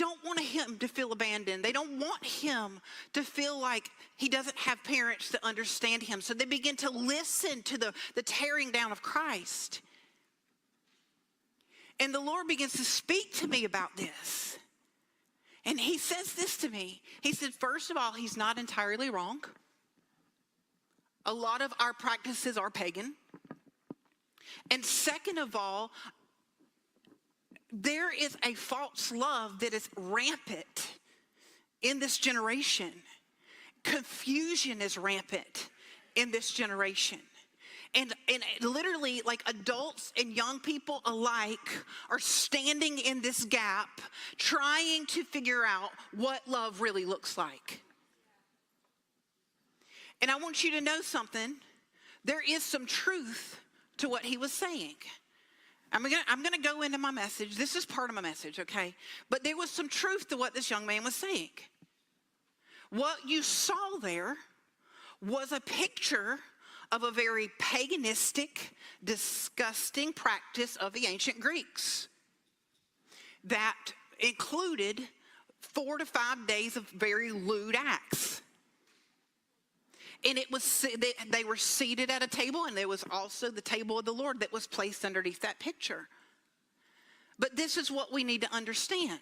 don't want him to feel abandoned. They don't want him to feel like he doesn't have parents that understand him. So they begin to listen to the tearing down of Christ. And the Lord begins to speak to me about this. And he says this to me. He said, first of all, he's not entirely wrong. A lot of our practices are pagan. And second of all, there is a false love that is rampant in this generation. Confusion is rampant in this generation. And literally, like, adults and young people alike are standing in this gap, trying to figure out what love really looks like. And I want you to know something. There is some truth to what he was saying. I'm gonna go into my message. This is part of my message, okay? But there was some truth to what this young man was saying. What you saw there was a picture of a very paganistic, disgusting practice of the ancient Greeks that included 4 to 5 days of very lewd acts. And it was, they were seated at a table, and there was also the table of the Lord that was placed underneath that picture. But this is what we need to understand.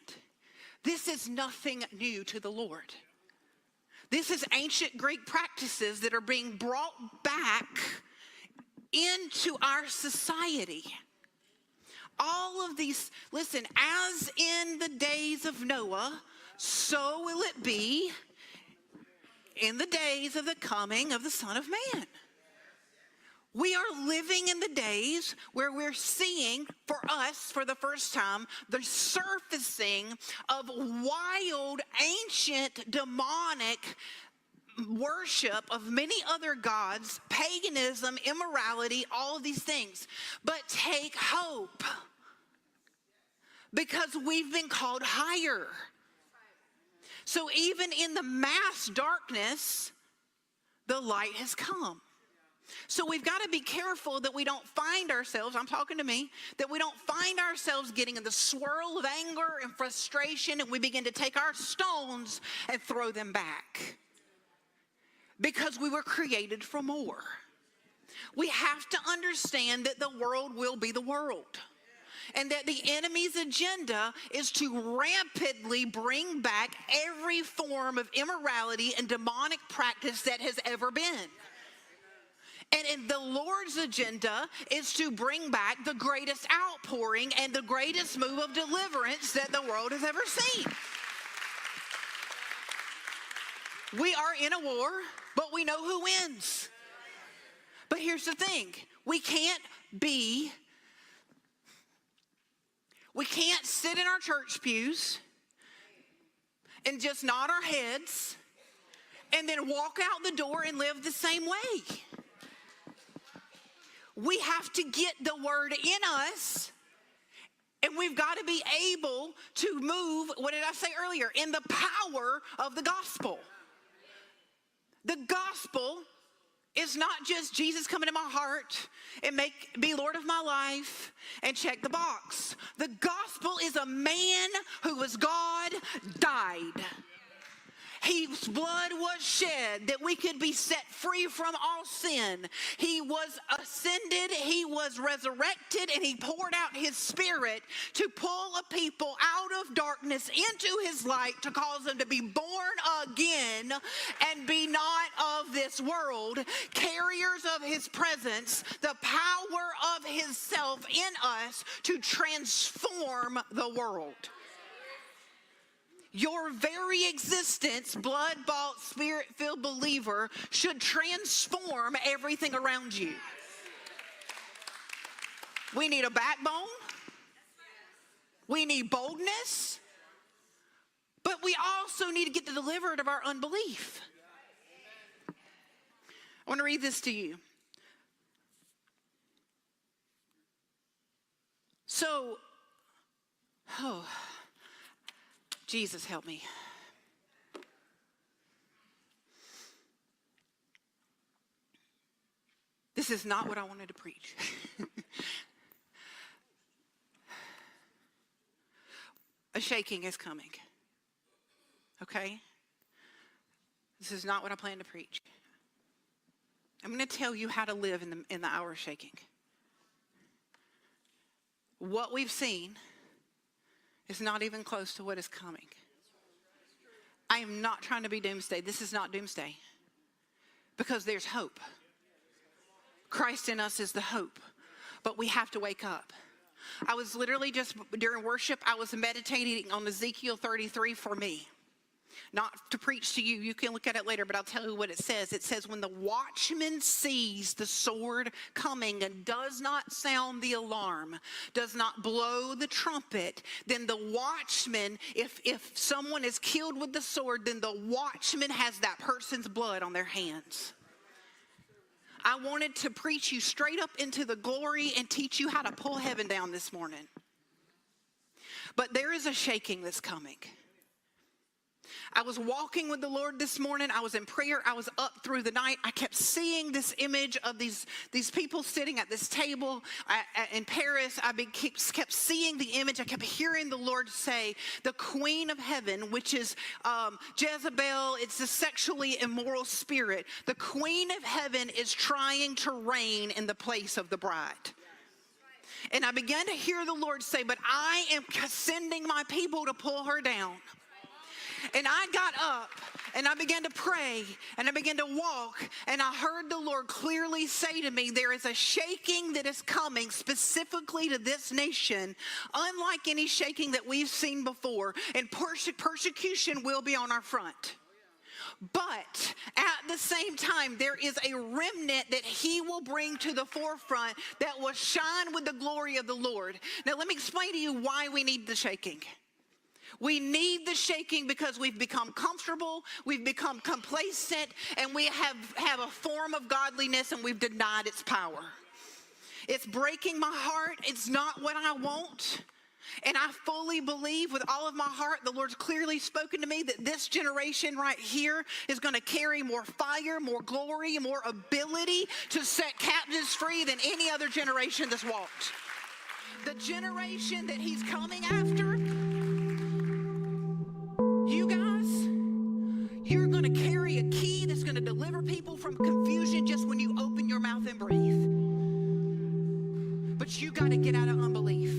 This is nothing new to the Lord. This is ancient Greek practices that are being brought back into our society. All of these, listen, as in the days of Noah, so will it be in the days of the coming of the Son of Man. We are living in the days where we're seeing, for us, for the first time, the surfacing of wild, ancient, demonic worship of many other gods, paganism, immorality, all of these things. But take hope, because we've been called higher. So even in the mass darkness, the light has come. So we've got to be careful that we don't find ourselves, I'm talking to me, that we don't find ourselves getting in the swirl of anger and frustration, and we begin to take our stones and throw them back. Because we were created for more. We have to understand that the world will be the world. And that the enemy's agenda is to rampantly bring back every form of immorality and demonic practice that has ever been. And the Lord's agenda is to bring back the greatest outpouring and the greatest move of deliverance that the world has ever seen. We are in a war, but we know who wins. But here's the thing. We can't sit in our church pews and just nod our heads and then walk out the door and live the same way. We have to get the word in us, and we've got to be able to move, what did I say earlier, in the power of the gospel. The gospel is not just Jesus coming in my heart and be Lord of my life and check the box. The gospel is a man who was God, died. His blood was shed that we could be set free from all sin. He was ascended, he was resurrected, and he poured out his spirit to pull a people out of darkness into his light, to cause them to be born again and be not of this world, carriers of his presence, the power of his self in us to transform the world. Your very existence, blood-bought, spirit-filled believer, should transform everything around you. We need a backbone. We need boldness. But we also need to get delivered of our unbelief. I want to read this to you. So, Jesus, help me. This is not what I wanted to preach. A shaking is coming. okay? This is not what I plan to preach. I'm going to tell you how to live in the hour of shaking. What we've seen is not even close to what is coming. I am not trying to be doomsday. This is not doomsday. Because there's hope. Christ in us is the hope. But we have to wake up. I was literally just, during worship, I was meditating on Ezekiel 33 for me. Not to preach to you. You can look at it later, but I'll tell you what it says. It says, when the watchman sees the sword coming and does not sound the alarm, does not blow the trumpet, then the watchman, if someone is killed with the sword, then the watchman has that person's blood on their hands. I wanted to preach you straight up into the glory and teach you how to pull heaven down this morning. But there is a shaking that's coming. I was walking with the Lord this morning. I was in prayer. I was up through the night. I kept seeing this image of these people sitting at this table in Paris. I kept seeing the image. I kept hearing the Lord say, the queen of heaven, which is Jezebel. It's a sexually immoral spirit. The queen of heaven is trying to reign in the place of the bride. And I began to hear the Lord say, but I am sending my people to pull her down. And I got up and I began to pray and I began to walk, and I heard the Lord clearly say to me, there is a shaking that is coming specifically to this nation, unlike any shaking that we've seen before, and persecution will be on our front. But at the same time, there is a remnant that he will bring to the forefront that will shine with the glory of the Lord. Now let me explain to you why we need the shaking. We need the shaking because we've become comfortable, we've become complacent, and we have a form of godliness and we've denied its power. It's breaking my heart. It's not what I want. And I fully believe with all of my heart, the Lord's clearly spoken to me that this generation right here is going to carry more fire, more glory, more ability to set captives free than any other generation that's walked. The generation that he's coming after, you guys, you're going to carry a key that's going to deliver people from confusion just when you open your mouth and breathe. But you got to get out of unbelief.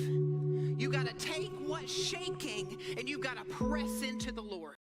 You got to take what's shaking and you got to press into the Lord.